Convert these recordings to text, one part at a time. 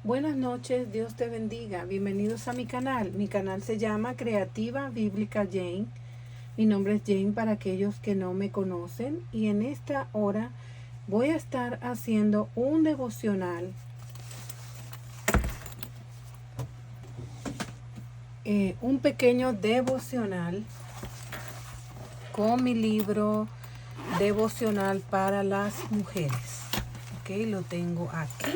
Buenas noches, Dios te bendiga. Bienvenidos a mi canal. Mi canal se llama Creativa Bíblica Jane. Mi nombre es Jane para aquellos que no me conocen. Y en esta hora voy a estar haciendo un devocional. Un pequeño devocional con mi libro devocional para las mujeres. Ok, lo tengo aquí.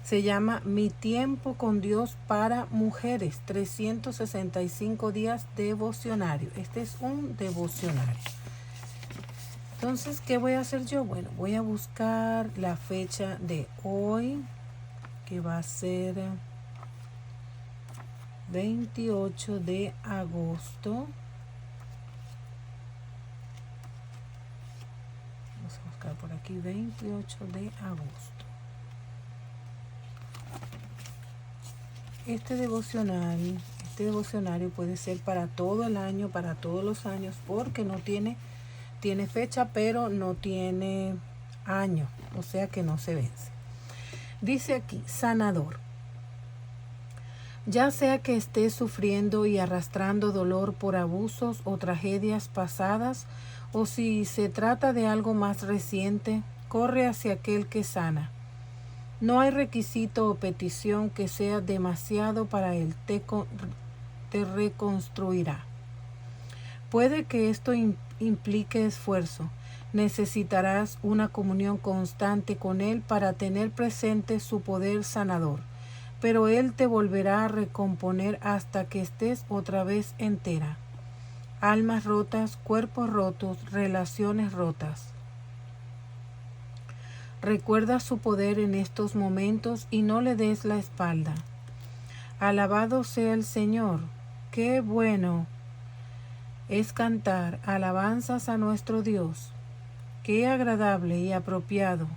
Se llama Mi tiempo con Dios para mujeres, 365 días devocionario. Este es un devocionario. Entonces, ¿qué voy a hacer yo? Bueno, voy a buscar la fecha de hoy, que va a ser 28 de agosto. Vamos a buscar por aquí, 28 de agosto. Este devocionario puede ser para todo el año, para todos los años, porque no tiene fecha, pero no tiene año, o sea que no se vence. Dice aquí, sanador. Ya sea que estés sufriendo y arrastrando dolor por abusos o tragedias pasadas, o si se trata de algo más reciente, corre hacia aquel que sana. No hay requisito o petición que sea demasiado para él, te reconstruirá. Puede que esto implique esfuerzo. Necesitarás una comunión constante con él para tener presente su poder sanador, pero él te volverá a recomponer hasta que estés otra vez entera. Almas rotas, cuerpos rotos, relaciones rotas. Recuerda su poder en estos momentos y no le des la espalda. Alabado sea el Señor. Qué bueno es cantar alabanzas a nuestro Dios. Qué agradable y apropiado.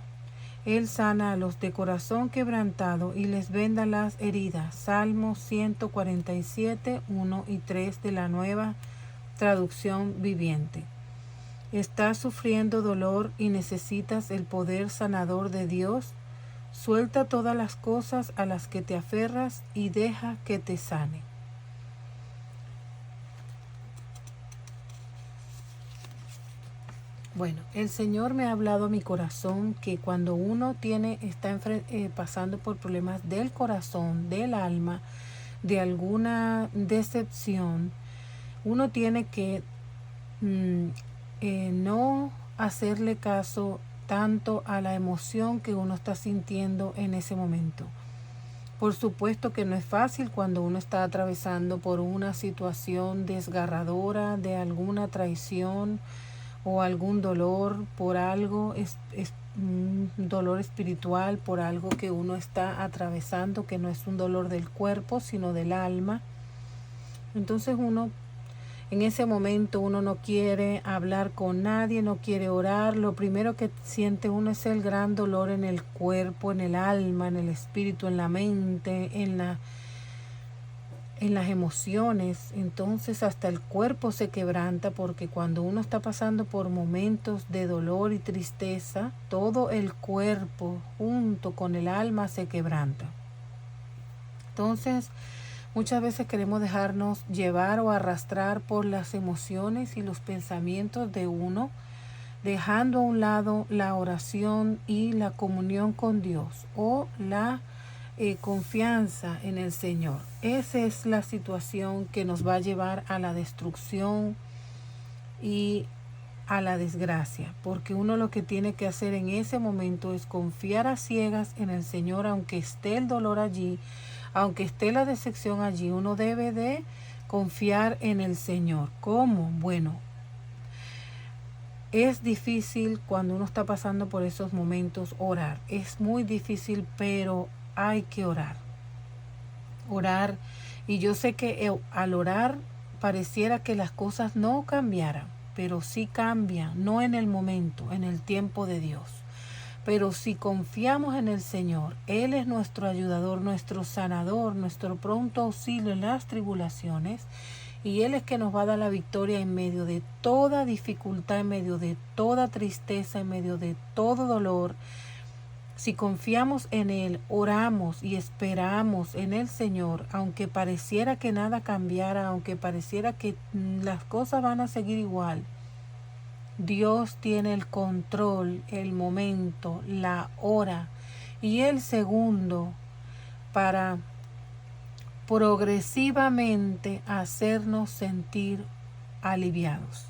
Él sana a los de corazón quebrantado y les venda las heridas. Salmo 147, 1 y 3 de la Nueva Traducción Viviente. ¿Estás sufriendo dolor y necesitas el poder sanador de Dios? Suelta todas las cosas a las que te aferras y deja que te sane. Bueno, el Señor me ha hablado a mi corazón que cuando uno está pasando por problemas del corazón, del alma, de alguna decepción, uno tiene que no hacerle caso tanto a la emoción que uno está sintiendo en ese momento. Por supuesto que no es fácil cuando uno está atravesando por una situación desgarradora de alguna traición o algún dolor por algo, es un dolor espiritual por algo que uno está atravesando, que no es un dolor del cuerpo, sino del alma. Entonces en ese momento uno no quiere hablar con nadie, no quiere orar. Lo primero que siente uno es el gran dolor en el cuerpo, en el alma, en el espíritu, en la mente, en las emociones. Entonces hasta el cuerpo se quebranta, porque cuando uno está pasando por momentos de dolor y tristeza, todo el cuerpo junto con el alma se quebranta. Entonces, muchas veces queremos dejarnos llevar o arrastrar por las emociones y los pensamientos de uno, dejando a un lado la oración y la comunión con Dios o la confianza en el Señor. Esa es la situación que nos va a llevar a la destrucción y a la desgracia, porque uno lo que tiene que hacer en ese momento es confiar a ciegas en el Señor, aunque esté el dolor allí, aunque esté la decepción allí. Uno debe de confiar en el Señor. ¿Cómo? Bueno, es difícil cuando uno está pasando por esos momentos orar. Es muy difícil, pero hay que orar. Orar. Y yo sé que al orar pareciera que las cosas no cambiaran, pero sí cambian, no en el momento, en el tiempo de Dios. Pero si confiamos en el Señor, Él es nuestro ayudador, nuestro sanador, nuestro pronto auxilio en las tribulaciones, y Él es que nos va a dar la victoria en medio de toda dificultad, en medio de toda tristeza, en medio de todo dolor. Si confiamos en Él, oramos y esperamos en el Señor, aunque pareciera que nada cambiara, aunque pareciera que las cosas van a seguir igual, Dios tiene el control, el momento, la hora y el segundo para progresivamente hacernos sentir aliviados.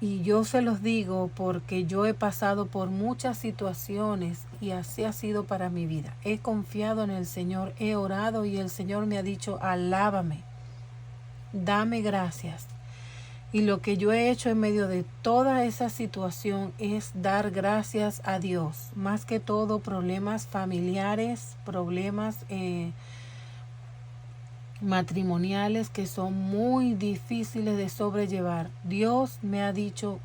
Y yo se los digo porque yo he pasado por muchas situaciones y así ha sido para mi vida. He confiado en el Señor, he orado y el Señor me ha dicho, alábame, dame gracias. Y lo que yo he hecho en medio de toda esa situación es dar gracias a Dios. Más que todo problemas familiares, problemas matrimoniales que son muy difíciles de sobrellevar. Dios me ha dicho,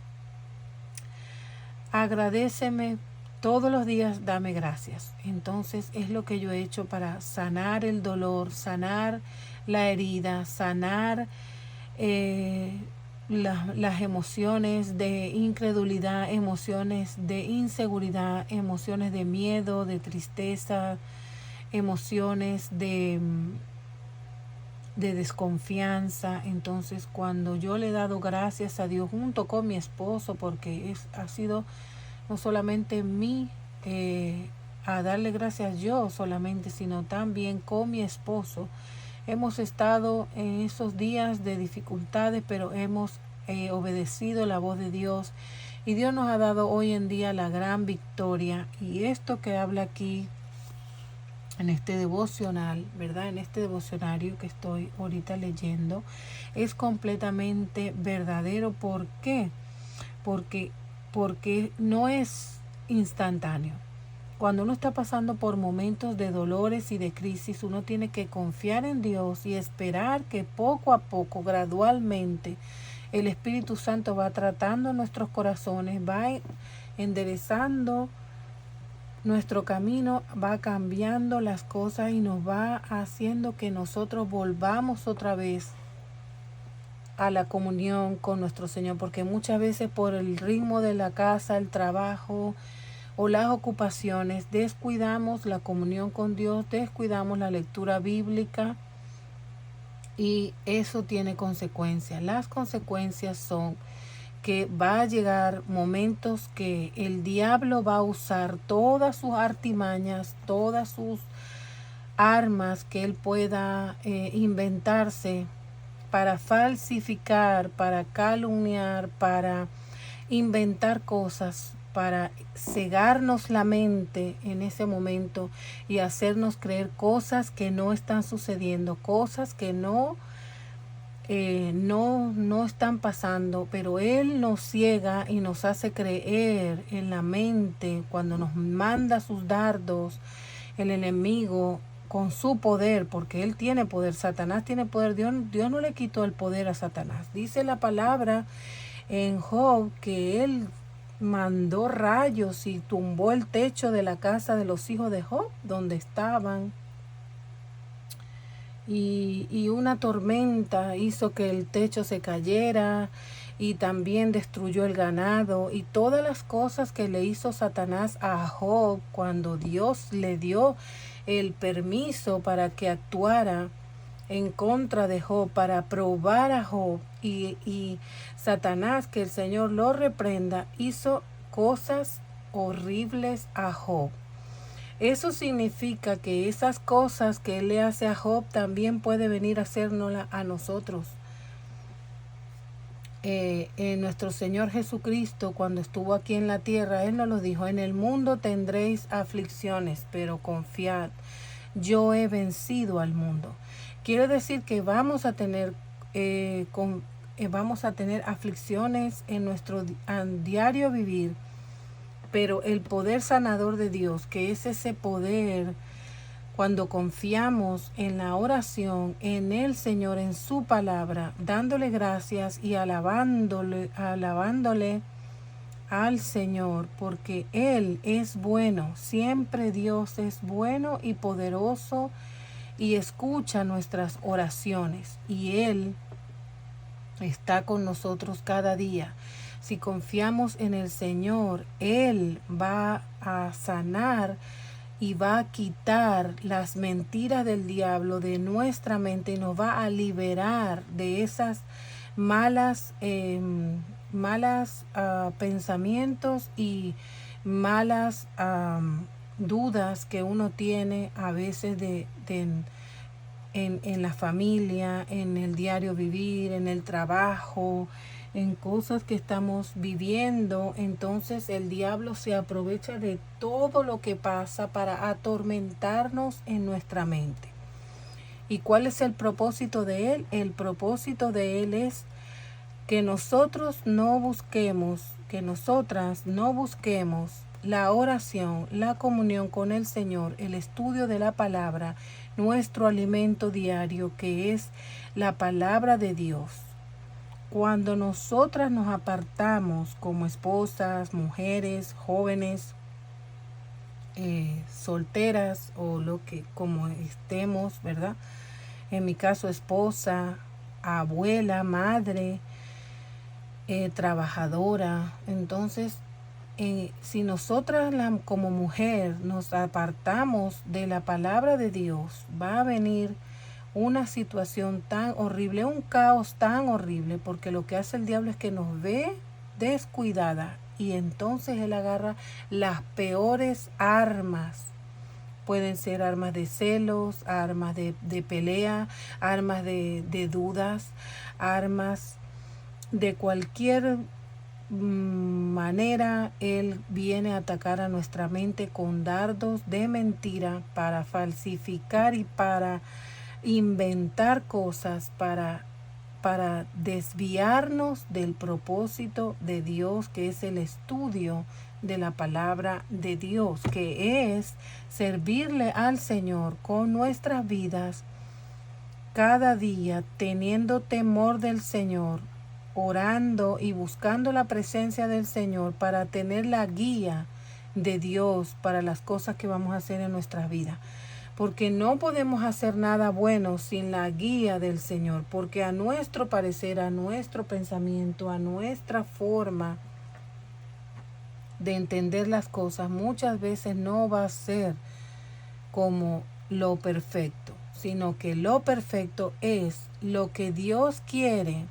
agradéceme todos los días, dame gracias. Entonces es lo que yo he hecho para sanar el dolor, sanar la herida, sanar las emociones de incredulidad, emociones de inseguridad, emociones de miedo, de tristeza, emociones de desconfianza. Entonces cuando yo le he dado gracias a Dios junto con mi esposo, porque ha sido no solamente a darle gracias yo solamente, sino también con mi esposo, hemos estado en esos días de dificultades, pero hemos obedecido la voz de Dios y Dios nos ha dado hoy en día la gran victoria. Y esto que habla aquí en este devocional, ¿verdad? En este devocionario que estoy ahorita leyendo, es completamente verdadero. ¿Por qué? Porque no es instantáneo. Cuando uno está pasando por momentos de dolores y de crisis, uno tiene que confiar en Dios y esperar que poco a poco, gradualmente, el Espíritu Santo va tratando nuestros corazones, va enderezando nuestro camino, va cambiando las cosas y nos va haciendo que nosotros volvamos otra vez a la comunión con nuestro Señor, porque muchas veces por el ritmo de la casa, el trabajo o las ocupaciones, descuidamos la comunión con Dios, descuidamos la lectura bíblica y eso tiene consecuencias. Las consecuencias son que va a llegar momentos que el diablo va a usar todas sus artimañas, todas sus armas que él pueda inventarse para falsificar, para calumniar, para inventar cosas, para cegarnos la mente en ese momento y hacernos creer cosas que no están sucediendo, cosas que no están pasando, pero Él nos ciega y nos hace creer en la mente cuando nos manda sus dardos, el enemigo con su poder, porque Él tiene poder, Satanás tiene poder, Dios no le quitó el poder a Satanás. Dice la palabra en Job que Él mandó rayos y tumbó el techo de la casa de los hijos de Job, donde estaban. Y una tormenta hizo que el techo se cayera y también destruyó el ganado y todas las cosas que le hizo Satanás a Job cuando Dios le dio el permiso para que actuara en contra de Job, para probar a Job, y Satanás, que el Señor lo reprenda, hizo cosas horribles a Job. Eso significa que esas cosas que Él le hace a Job también puede venir a hacérnoslas a nosotros. Nuestro Señor Jesucristo, cuando estuvo aquí en la tierra, Él nos lo dijo: en el mundo tendréis aflicciones, pero confiad, yo he vencido al mundo. Quiere decir que vamos a tener aflicciones en nuestro diario vivir, pero el poder sanador de Dios, que es ese poder cuando confiamos en la oración, en el Señor, en su palabra, dándole gracias y alabándole al Señor, porque Él es bueno, siempre Dios es bueno y poderoso y escucha nuestras oraciones, y Él está con nosotros cada día. Si confiamos en el Señor, Él va a sanar y va a quitar las mentiras del diablo de nuestra mente y nos va a liberar de esas malas pensamientos y malas dudas que uno tiene a veces en la familia, en el diario vivir, en el trabajo, en cosas que estamos viviendo. Entonces el diablo se aprovecha de todo lo que pasa para atormentarnos en nuestra mente. ¿Y cuál es el propósito de él? El propósito de él es que nosotras no busquemos la oración, la comunión con el Señor, el estudio de la palabra, nuestro alimento diario, que es la palabra de Dios. Cuando nosotras nos apartamos como esposas, mujeres, jóvenes, solteras o como estemos, ¿verdad? En mi caso, esposa, abuela, madre, trabajadora. Entonces, si nosotras como mujer nos apartamos de la palabra de Dios, va a venir una situación tan horrible, un caos tan horrible, porque lo que hace el diablo es que nos ve descuidada y entonces él agarra las peores armas. Pueden ser armas de celos, armas de pelea, armas de dudas, armas de cualquier manera. Él viene a atacar a nuestra mente con dardos de mentira para falsificar y para inventar cosas para desviarnos del propósito de Dios, que es el estudio de la palabra de Dios, que es servirle al Señor con nuestras vidas cada día, teniendo temor del Señor, orando y buscando la presencia del Señor para tener la guía de Dios para las cosas que vamos a hacer en nuestras vidas. Porque no podemos hacer nada bueno sin la guía del Señor, porque a nuestro parecer, a nuestro pensamiento, a nuestra forma de entender las cosas, muchas veces no va a ser como lo perfecto, sino que lo perfecto es lo que Dios quiere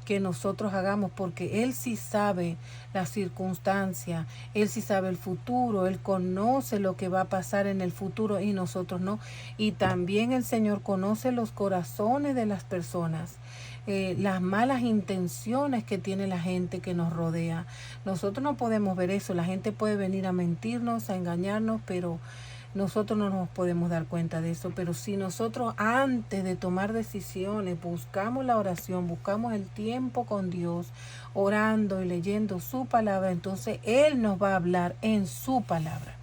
que nosotros hagamos, porque Él sí sabe la circunstancia, Él sí sabe el futuro, Él conoce lo que va a pasar en el futuro y nosotros no. Y también el Señor conoce los corazones de las personas, las malas intenciones que tiene la gente que nos rodea. Nosotros no podemos ver eso, la gente puede venir a mentirnos, a engañarnos, pero nosotros no nos podemos dar cuenta de eso. Pero si nosotros antes de tomar decisiones buscamos la oración, buscamos el tiempo con Dios, orando y leyendo su palabra, entonces Él nos va a hablar en su palabra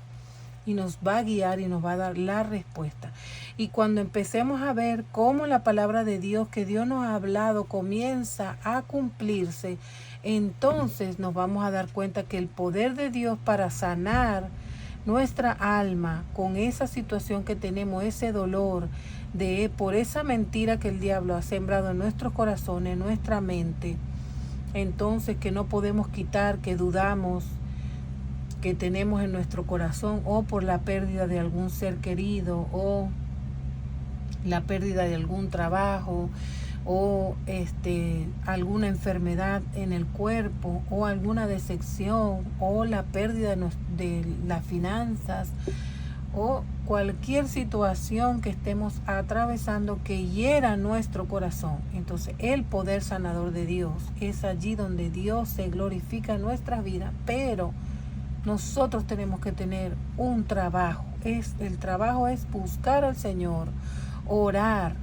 y nos va a guiar y nos va a dar la respuesta. Y cuando empecemos a ver cómo la palabra de Dios que Dios nos ha hablado comienza a cumplirse, entonces nos vamos a dar cuenta que el poder de Dios para sanar nuestra alma con esa situación que tenemos, ese dolor por esa mentira que el diablo ha sembrado en nuestros corazones, en nuestra mente, entonces que no podemos quitar, que dudamos, que tenemos en nuestro corazón, o por la pérdida de algún ser querido, o la pérdida de algún trabajo, o alguna enfermedad en el cuerpo, o alguna decepción, o la pérdida de las finanzas, o cualquier situación que estemos atravesando que hiera nuestro corazón. Entonces el poder sanador de Dios es allí donde Dios se glorifica en nuestra vida, pero nosotros tenemos que tener un trabajo. El trabajo es buscar al Señor, orar,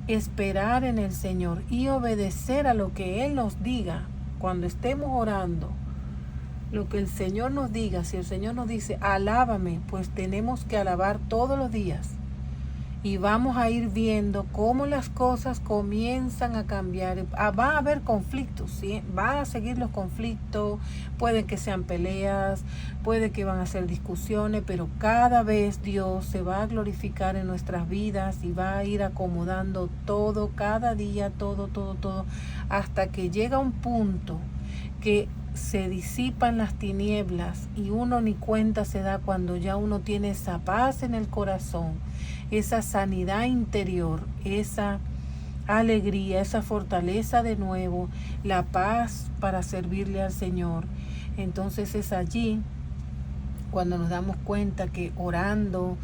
esperar en el Señor y obedecer a lo que Él nos diga. Cuando estemos orando, lo que el Señor nos diga, si el Señor nos dice alábame, pues tenemos que alabar todos los días. Y vamos a ir viendo cómo las cosas comienzan a cambiar. Va a haber conflictos, ¿sí? Van a seguir los conflictos, puede que sean peleas, puede que van a ser discusiones, pero cada vez Dios se va a glorificar en nuestras vidas y va a ir acomodando todo, cada día, todo, hasta que llega un punto que se disipan las tinieblas y uno ni cuenta se da cuando ya uno tiene esa paz en el corazón, esa sanidad interior, esa alegría, esa fortaleza de nuevo, la paz para servirle al Señor. Entonces es allí cuando nos damos cuenta que orando,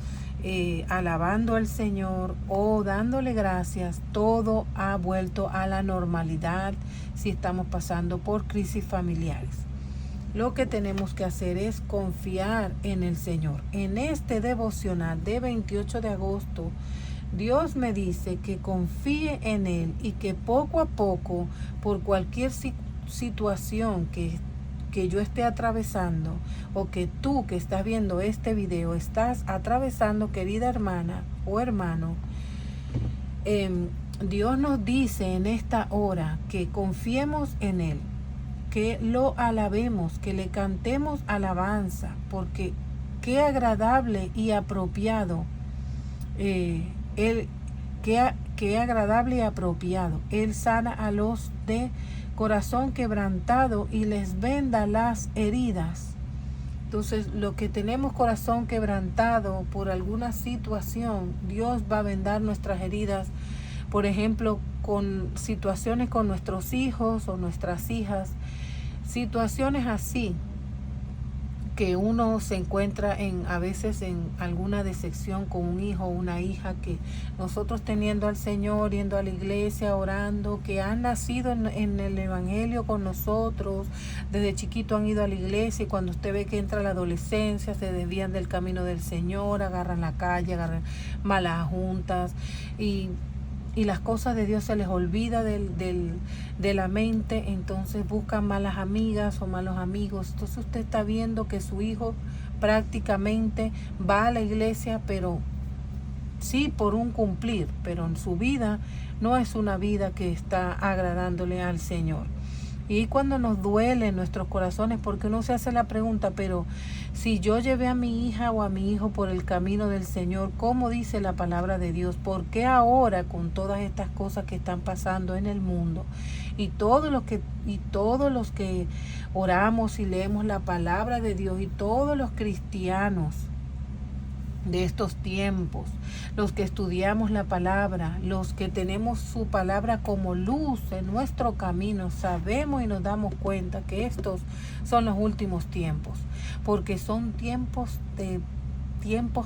alabando al Señor o dándole gracias, todo ha vuelto a la normalidad si estamos pasando por crisis familiares. Lo que tenemos que hacer es confiar en el Señor. En este devocional de 28 de agosto, Dios me dice que confíe en Él y que poco a poco, por cualquier situación que yo esté atravesando o que tú que estás viendo este video estás atravesando, querida hermana o hermano, Dios nos dice en esta hora que confiemos en Él, que lo alabemos, que le cantemos alabanza, porque qué agradable y apropiado qué agradable y apropiado. Él sana a los de corazón quebrantado y les venda las heridas. Entonces, lo que tenemos corazón quebrantado por alguna situación, Dios va a vendar nuestras heridas. Por ejemplo, con situaciones con nuestros hijos o nuestras hijas, situaciones así que uno se encuentra a veces en alguna decepción con un hijo o una hija, que nosotros teniendo al Señor, yendo a la iglesia, orando, que han nacido en el Evangelio con nosotros, desde chiquito han ido a la iglesia, y cuando usted ve que entra la adolescencia, se desvían del camino del Señor, agarran la calle, agarran malas juntas, y las cosas de Dios se les olvida de la mente, entonces buscan malas amigas o malos amigos. Entonces usted está viendo que su hijo prácticamente va a la iglesia, pero sí por un cumplir, pero en su vida no es una vida que está agradándole al Señor. Y cuando nos duele en nuestros corazones, porque uno se hace la pregunta, pero si yo llevé a mi hija o a mi hijo por el camino del Señor, ¿cómo dice la palabra de Dios? ¿Por qué ahora, con todas estas cosas que están pasando en el mundo, y todos los que oramos y leemos la palabra de Dios, y todos los cristianos de estos tiempos, los que estudiamos la palabra, los que tenemos su palabra como luz en nuestro camino, sabemos y nos damos cuenta que estos son los últimos tiempos, porque son tiempos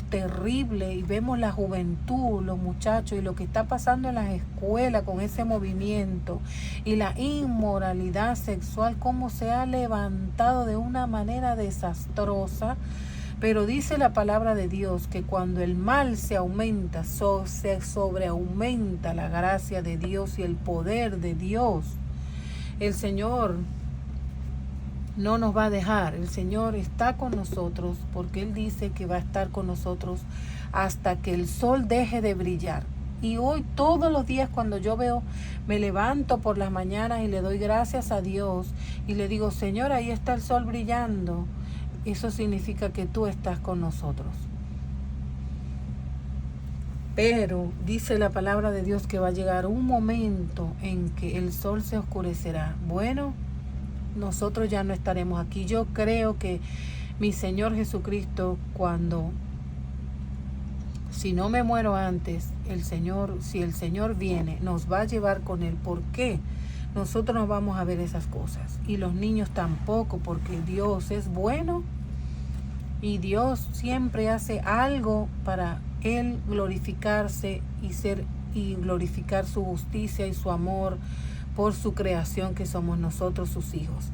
terribles, y vemos la juventud, los muchachos, y lo que está pasando en las escuelas con ese movimiento, y la inmoralidad sexual, cómo se ha levantado de una manera desastrosa. Pero dice la palabra de Dios que cuando el mal se aumenta, se sobreaumenta la gracia de Dios y el poder de Dios. El Señor no nos va a dejar. El Señor está con nosotros, porque Él dice que va a estar con nosotros hasta que el sol deje de brillar. Y hoy, todos los días, cuando yo me levanto por las mañanas y le doy gracias a Dios y le digo, Señor, ahí está el sol brillando. Eso significa que tú estás con nosotros. Pero dice la palabra de Dios que va a llegar un momento en que el sol se oscurecerá. Bueno, nosotros ya no estaremos aquí. Yo creo que mi Señor Jesucristo, si no me muero antes, si el Señor viene, nos va a llevar con Él. ¿Por qué? Nosotros no vamos a ver esas cosas, y los niños tampoco, porque Dios es bueno y Dios siempre hace algo para Él glorificarse y glorificar su justicia y su amor por su creación, que somos nosotros, sus hijos,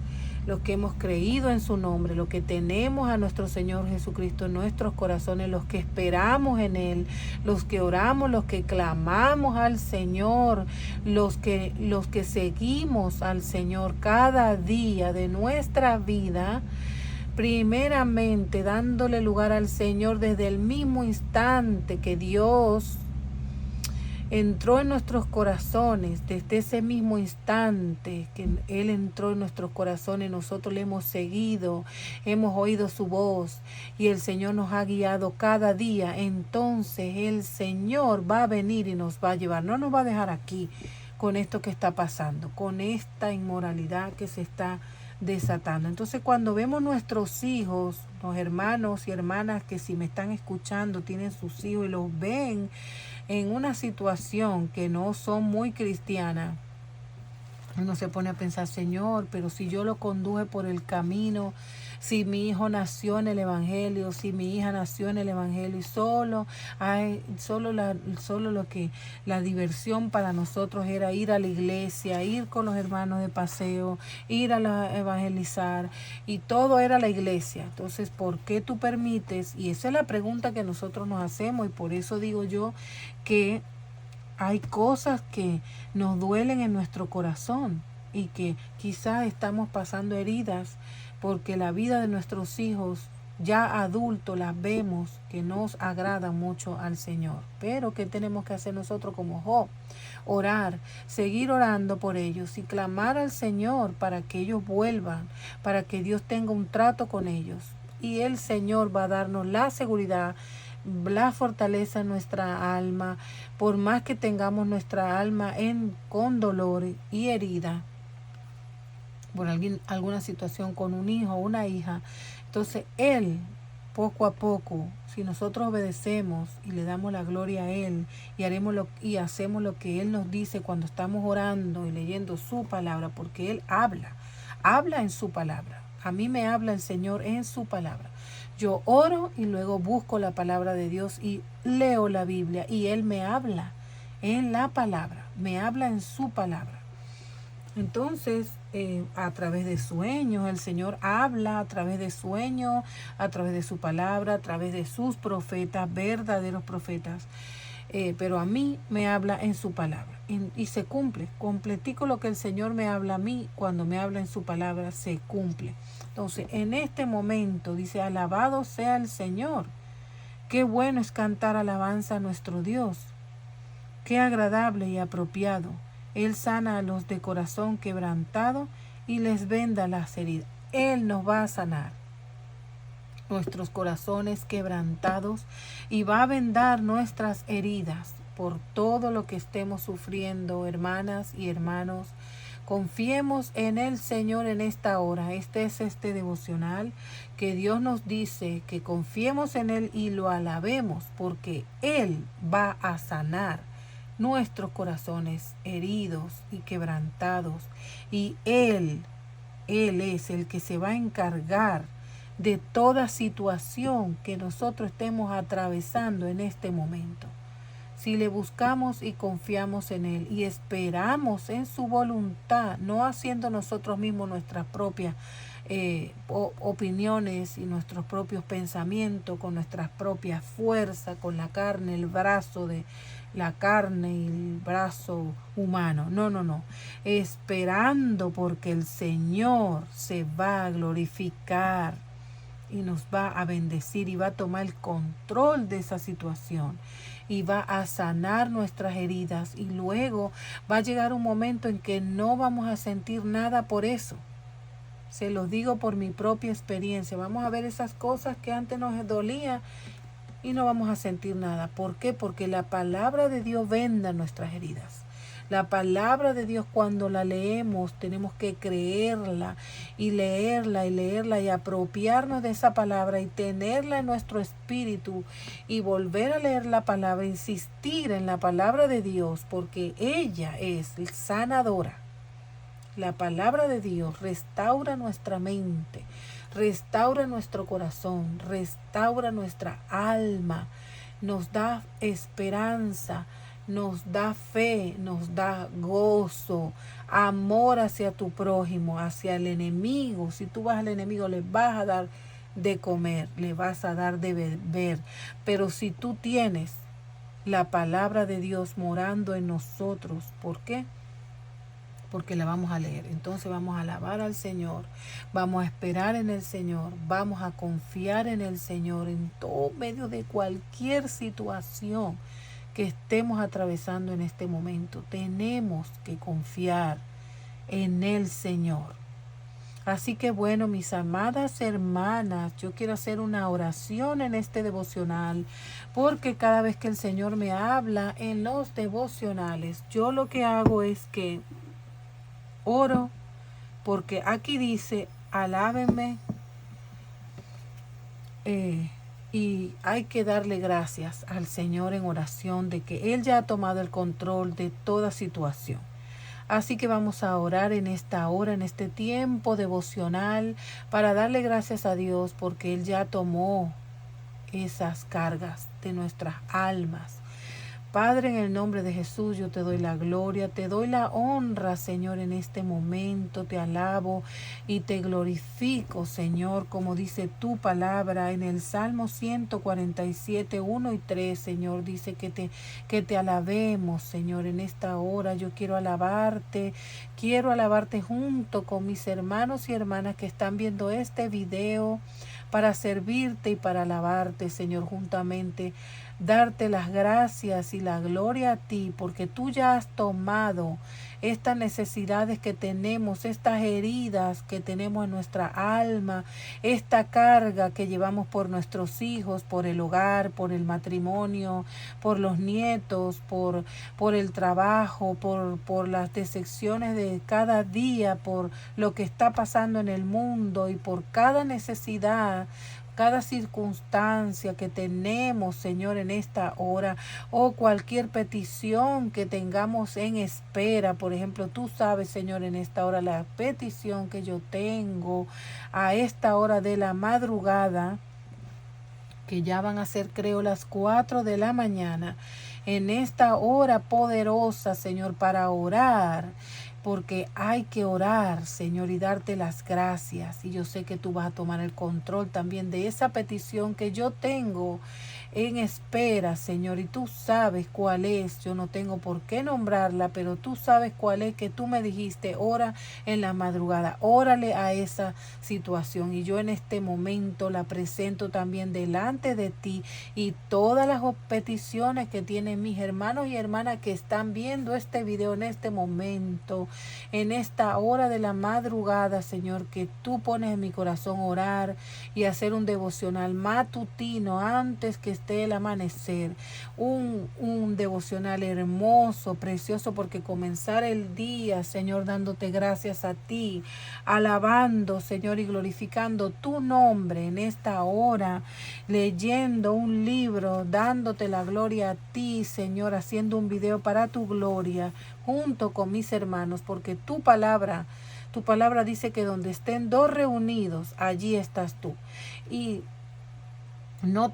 los que hemos creído en su nombre, los que tenemos a nuestro Señor Jesucristo en nuestros corazones, los que esperamos en Él, los que oramos, los que clamamos al Señor, los que seguimos al Señor cada día de nuestra vida, primeramente dándole lugar al Señor desde el mismo instante que Dios entró en nuestros corazones. Desde ese mismo instante que Él entró en nuestros corazones, nosotros le hemos seguido, hemos oído su voz, y el Señor nos ha guiado cada día. Entonces el Señor va a venir y nos va a llevar. No nos va a dejar aquí con esto que está pasando, con esta inmoralidad que se está desatando. Entonces, cuando vemos nuestros hijos, los hermanos y hermanas que si me están escuchando tienen sus hijos y los ven en una situación que no son muy cristianas, uno se pone a pensar, Señor, pero si yo lo conduje por el camino, si mi hijo nació en el Evangelio, si mi hija nació en el Evangelio y solo lo que la diversión para nosotros era ir a la iglesia, ir con los hermanos de paseo, ir a evangelizar y todo era la iglesia. Entonces, ¿por qué tú permites? Y esa es la pregunta que nosotros nos hacemos y por eso digo yo que hay cosas que nos duelen en nuestro corazón y que quizás estamos pasando heridas porque la vida de nuestros hijos ya adultos las vemos que nos agrada mucho al Señor. Pero ¿qué tenemos que hacer nosotros como Job? Orar, seguir orando por ellos y clamar al Señor para que ellos vuelvan, para que Dios tenga un trato con ellos. Y el Señor va a darnos la seguridad, la fortaleza en nuestra alma, por más que tengamos nuestra alma con dolor y herida por alguna situación con un hijo o una hija. Entonces Él, poco a poco, si nosotros obedecemos y le damos la gloria a Él y hacemos lo que Él nos dice cuando estamos orando y leyendo su palabra, porque Él habla en su palabra. A mí me habla el Señor en su palabra. Yo oro y luego busco la palabra de Dios y leo la Biblia y Él me habla en la palabra, me habla en su palabra. Entonces, a través de sueños, el Señor habla a través de sueños, a través de su palabra, a través de sus profetas, verdaderos profetas. Pero a mí me habla en su palabra y se cumple. Completico lo que el Señor me habla a mí cuando me habla en su palabra, se cumple. Entonces, en este momento dice, alabado sea el Señor. Qué bueno es cantar alabanza a nuestro Dios. Qué agradable y apropiado. Él sana a los de corazón quebrantado y les venda las heridas. Él nos va a sanar nuestros corazones quebrantados y va a vendar nuestras heridas por todo lo que estemos sufriendo, hermanas y hermanos. Confiemos en el Señor en esta hora. Este es este devocional que Dios nos dice que confiemos en Él y lo alabemos porque Él va a sanar nuestros corazones heridos y quebrantados. Y Él es el que se va a encargar de toda situación que nosotros estemos atravesando en este momento. Si le buscamos y confiamos en Él y esperamos en su voluntad, no haciendo nosotros mismos nuestras propias opiniones y nuestros propios pensamientos, con nuestras propias fuerzas, con la carne, el brazo de la carne y el brazo humano. No. Esperando porque el Señor se va a glorificar y nos va a bendecir y va a tomar el control de esa situación y va a sanar nuestras heridas y luego va a llegar un momento en que no vamos a sentir nada por eso. Se los digo por mi propia experiencia. Vamos a ver esas cosas que antes nos dolía y no vamos a sentir nada. ¿Por qué? Porque la palabra de Dios venda nuestras heridas. La palabra de Dios cuando la leemos tenemos que creerla y leerla y apropiarnos de esa palabra y tenerla en nuestro espíritu y volver a leer la palabra, insistir en la palabra de Dios porque ella es sanadora. La palabra de Dios restaura nuestra mente, restaura nuestro corazón, restaura nuestra alma, nos da esperanza, nos da fe, nos da gozo, amor hacia tu prójimo, hacia el enemigo. Si tú vas al enemigo, le vas a dar de comer, le vas a dar de beber. Pero si tú tienes la palabra de Dios morando en nosotros, ¿por qué? Porque la vamos a leer. Entonces vamos a alabar al Señor, vamos a esperar en el Señor, vamos a confiar en el Señor en todo medio de cualquier situación que estemos atravesando en este momento. Tenemos que confiar en el Señor. Así que bueno, mis amadas hermanas, yo quiero hacer una oración en este devocional, porque cada vez que el Señor me habla en los devocionales, yo lo que hago es que oro, porque aquí dice, alábenme, y hay que darle gracias al Señor en oración de que Él ya ha tomado el control de toda situación. Así que vamos a orar en esta hora, en este tiempo devocional, para darle gracias a Dios porque Él ya tomó esas cargas de nuestras almas. Padre, en el nombre de Jesús, yo te doy la gloria, te doy la honra, Señor, en este momento. Te alabo y te glorifico, Señor, como dice tu palabra en el Salmo 147, 1 y 3, Señor. Dice que te alabemos, Señor, en esta hora. Yo quiero alabarte junto con mis hermanos y hermanas que están viendo este video para servirte y para alabarte, Señor, juntamente. Darte las gracias y la gloria a ti, porque tú ya has tomado estas necesidades que tenemos, estas heridas que tenemos en nuestra alma, esta carga que llevamos por nuestros hijos, por el hogar, por el matrimonio, por los nietos, por el trabajo, por las decepciones de cada día, por lo que está pasando en el mundo y por cada necesidad, cada circunstancia que tenemos, Señor, en esta hora, o cualquier petición que tengamos en espera. Por ejemplo, tú sabes, Señor, en esta hora la petición que yo tengo a esta hora de la madrugada, que ya van a ser, creo, las 4 de la mañana, en esta hora poderosa, Señor, para orar, porque hay que orar, Señor, y darte las gracias. Y yo sé que tú vas a tomar el control también de esa petición que yo tengo en espera, Señor, y tú sabes cuál es. Yo no tengo por qué nombrarla, pero tú sabes cuál es, que tú me dijiste, ora en la madrugada, órale a esa situación. Y yo en este momento la presento también delante de ti, y todas las peticiones que tienen mis hermanos y hermanas que están viendo este video en este momento, en esta hora de la madrugada, Señor, que tú pones en mi corazón orar y hacer un devocional matutino antes que esté el amanecer, un devocional hermoso, precioso, porque comenzar el día, Señor, dándote gracias a ti, alabando, Señor, y glorificando tu nombre en esta hora, leyendo un libro, dándote la gloria a ti, Señor, haciendo un video para tu gloria, junto con mis hermanos, porque tu palabra dice que donde estén dos reunidos, allí estás tú. Y no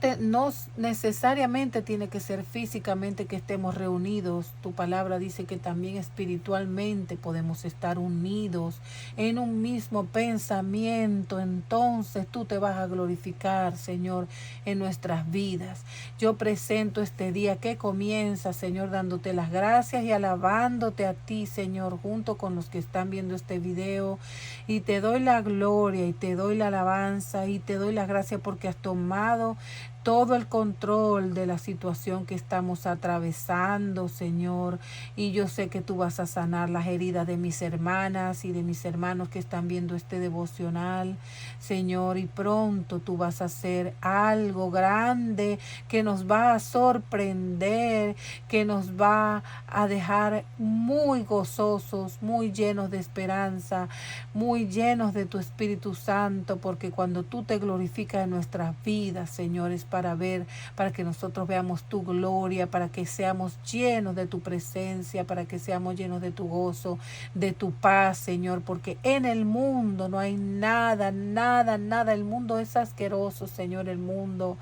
necesariamente tiene que ser físicamente que estemos reunidos. Tu palabra dice que también espiritualmente podemos estar unidos en un mismo pensamiento. Entonces tú te vas a glorificar, Señor, en nuestras vidas. Yo presento este día que comienza, Señor, dándote las gracias y alabándote a ti, Señor, junto con los que están viendo este video. Y te doy la gloria y te doy la alabanza y te doy las gracias porque has tomado todo el control de la situación que estamos atravesando, Señor. Y yo sé que tú vas a sanar las heridas de mis hermanas y de mis hermanos que están viendo este devocional, Señor. Y pronto tú vas a hacer algo grande que nos va a sorprender, que nos va a dejar muy gozosos, muy llenos de esperanza, muy llenos de tu Espíritu Santo, porque cuando tú te glorificas en nuestras vidas, Señor, es para que nosotros veamos tu gloria, para que seamos llenos de tu presencia, para que seamos llenos de tu gozo, de tu paz, Señor, porque en el mundo no hay nada, el mundo es asqueroso, Señor, el mundo.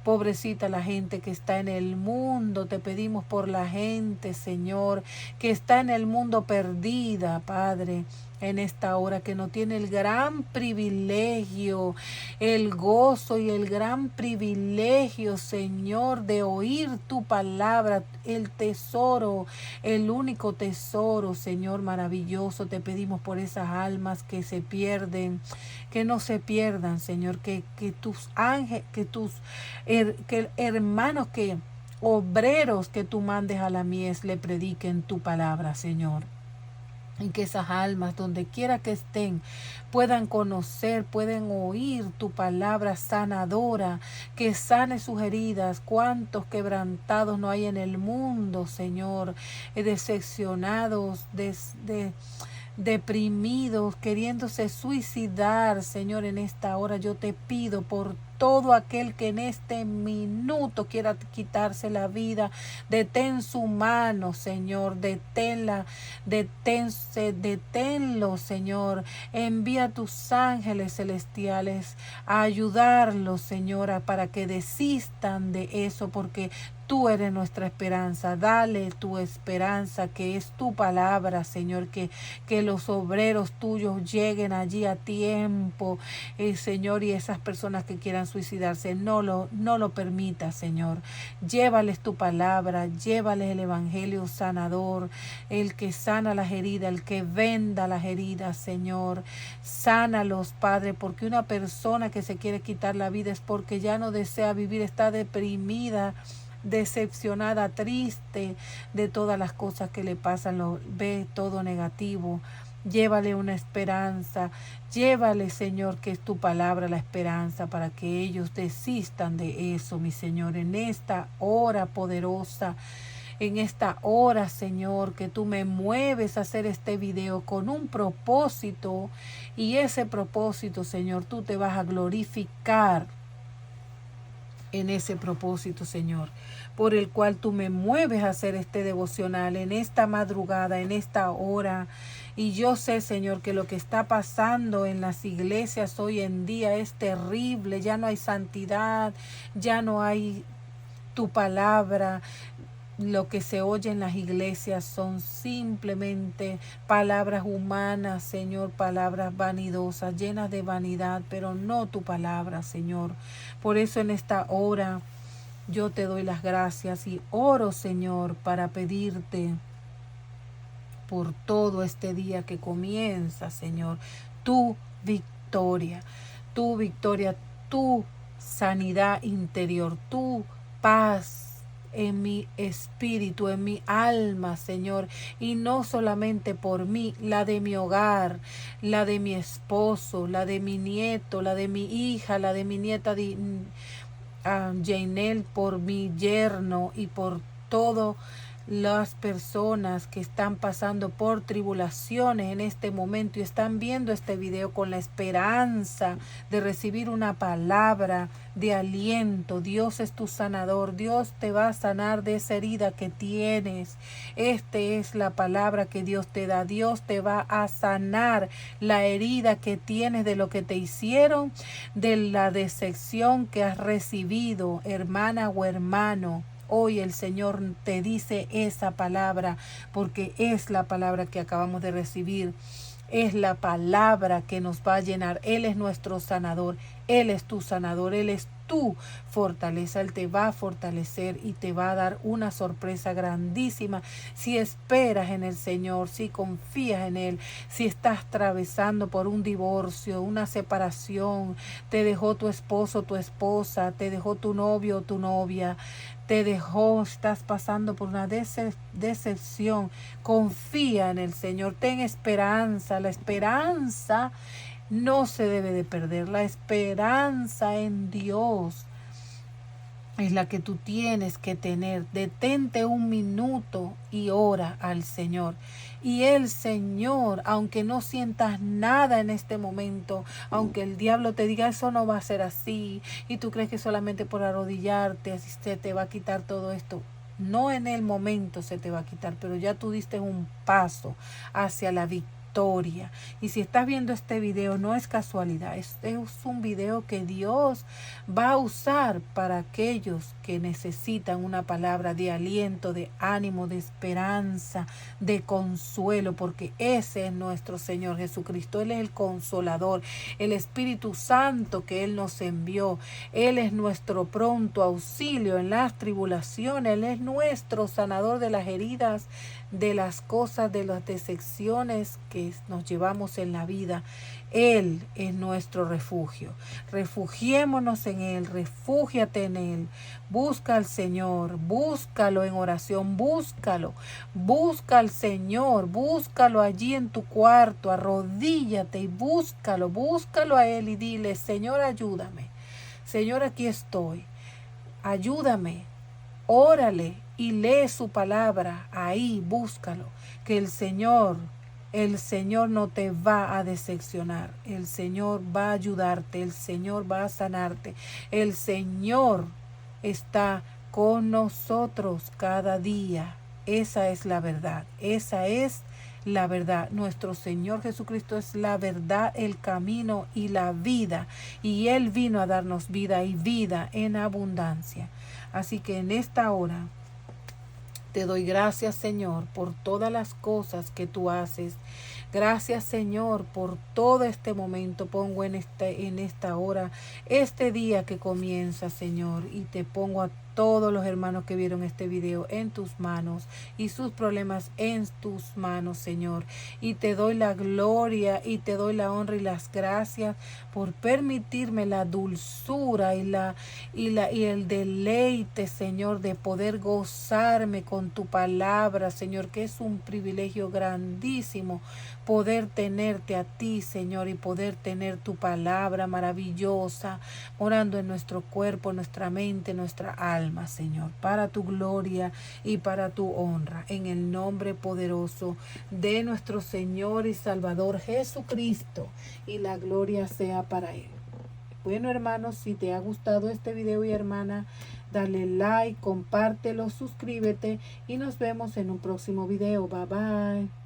Pobrecita la gente que está en el mundo, te pedimos por la gente, Señor, que está en el mundo perdida, Padre, en esta hora, que no tiene el gran privilegio, el gozo y el gran privilegio, Señor, de oír tu palabra, el tesoro, el único tesoro, Señor, maravilloso. Te pedimos por esas almas que se pierden, que no se pierdan, Señor, que tus ángeles, que hermanos, que obreros que tú mandes a la mies le prediquen tu palabra, Señor. Y que esas almas, donde quiera que estén, puedan conocer, pueden oír tu palabra sanadora, que sane sus heridas. Cuántos quebrantados no hay en el mundo, Señor, decepcionados, deprimidos, queriéndose suicidar, Señor, en esta hora yo te pido por todo aquel que en este minuto quiera quitarse la vida, detén su mano, Señor, deténlo, Señor, envía tus ángeles celestiales a ayudarlos, Señora, para que desistan de eso, porque tú eres nuestra esperanza. Dale tu esperanza, que es tu palabra, Señor, que los obreros tuyos lleguen allí a tiempo, Señor, y esas personas que quieran suicidarse, no lo permitas, Señor. Llévales tu palabra, llévales el evangelio sanador, el que sana las heridas, el que venda las heridas, Señor. Sánalos, Padre, porque una persona que se quiere quitar la vida es porque ya no desea vivir, está deprimida, decepcionada, triste de todas las cosas que le pasan, lo ve todo negativo. Llévale una esperanza, llévale, Señor, que es tu palabra la esperanza, para que ellos desistan de eso, mi Señor, en esta hora poderosa. En esta hora, Señor, que tú me mueves a hacer este video con un propósito, y ese propósito, Señor, tú te vas a glorificar en ese propósito, Señor, por el cual tú me mueves a hacer este devocional en esta madrugada, en esta hora. Y yo sé, Señor, que lo que está pasando en las iglesias hoy en día es terrible. Ya no hay santidad, ya no hay tu palabra. Lo que se oye en las iglesias son simplemente palabras humanas, Señor, palabras vanidosas, llenas de vanidad, pero no tu palabra, Señor. Por eso en esta hora yo te doy las gracias y oro, Señor, para pedirte por todo este día que comienza, Señor, tu victoria, tu sanidad interior, tu paz en mi espíritu, en mi alma, Señor, y no solamente por mí, la de mi hogar, la de mi esposo, la de mi nieto, la de mi hija, la de mi nieta Jainel, por mi yerno y por todo las personas que están pasando por tribulaciones en este momento y están viendo este video con la esperanza de recibir una palabra de aliento. Dios es tu sanador, Dios te va a sanar de esa herida que tienes. Esta es la palabra que Dios te da. Dios te va a sanar la herida que tienes de lo que te hicieron, de la decepción que has recibido, hermana o hermano. Hoy el Señor te dice esa palabra, porque es la palabra que acabamos de recibir. Es la palabra que nos va a llenar. Él es nuestro sanador. Él es tu sanador. Él es tu fortaleza. Él te va a fortalecer y te va a dar una sorpresa grandísima si esperas en el Señor, si confías en Él, si estás atravesando por un divorcio, una separación, te dejó tu esposo, tu esposa, te dejó tu novio o tu novia, te dejó, estás pasando por una decepción. Confía en el Señor, ten esperanza. La esperanza no se debe de perder. La esperanza en Dios es la que tú tienes que tener. Detente un minuto y ora al Señor. Y el Señor, aunque no sientas nada en este momento, aunque el diablo te diga eso no va a ser así, y tú crees que solamente por arrodillarte así se te va a quitar todo esto, no en el momento se te va a quitar, pero ya tú diste un paso hacia la victoria. Y si estás viendo este video, no es casualidad, es un video que Dios va a usar para aquellos que necesitan una palabra de aliento, de ánimo, de esperanza, de consuelo, porque ese es nuestro Señor Jesucristo. Él es el consolador, el Espíritu Santo que Él nos envió. Él es nuestro pronto auxilio en las tribulaciones. Él es nuestro sanador de las heridas, de las cosas, de las decepciones que nos llevamos en la vida. Él es nuestro refugio. Refugiémonos en Él, refúgiate en Él. Busca al Señor, búscalo en oración, búscalo. Busca al Señor, búscalo allí en tu cuarto, arrodíllate y búscalo a Él y dile: Señor, ayúdame. Señor, aquí estoy. Ayúdame. Órale y lee su palabra ahí, búscalo. Que el Señor el Señor no te va a decepcionar. El Señor va a ayudarte. El Señor va a sanarte. El Señor está con nosotros cada día. Esa es la verdad. Esa es la verdad. Nuestro Señor Jesucristo es la verdad, el camino y la vida. Y Él vino a darnos vida y vida en abundancia. Así que en esta hora te doy gracias, Señor, por todas las cosas que tú haces. Gracias, Señor, por todo este momento. Pongo en esta hora, este día que comienza, Señor, y te pongo a todos los hermanos que vieron este video en tus manos y sus problemas en tus manos, Señor. Y te doy la gloria y te doy la honra y las gracias por permitirme la dulzura y el deleite, Señor, de poder gozarme con tu palabra, Señor, que es un privilegio grandísimo poder tenerte a ti, Señor, y poder tener tu palabra maravillosa morando en nuestro cuerpo, nuestra mente, nuestra alma, Señor, para tu gloria y para tu honra, en el nombre poderoso de nuestro Señor y Salvador Jesucristo, y la gloria sea para Él. Bueno, hermanos, si te ha gustado este video y hermana, dale like, compártelo, suscríbete y nos vemos en un próximo video. Bye bye.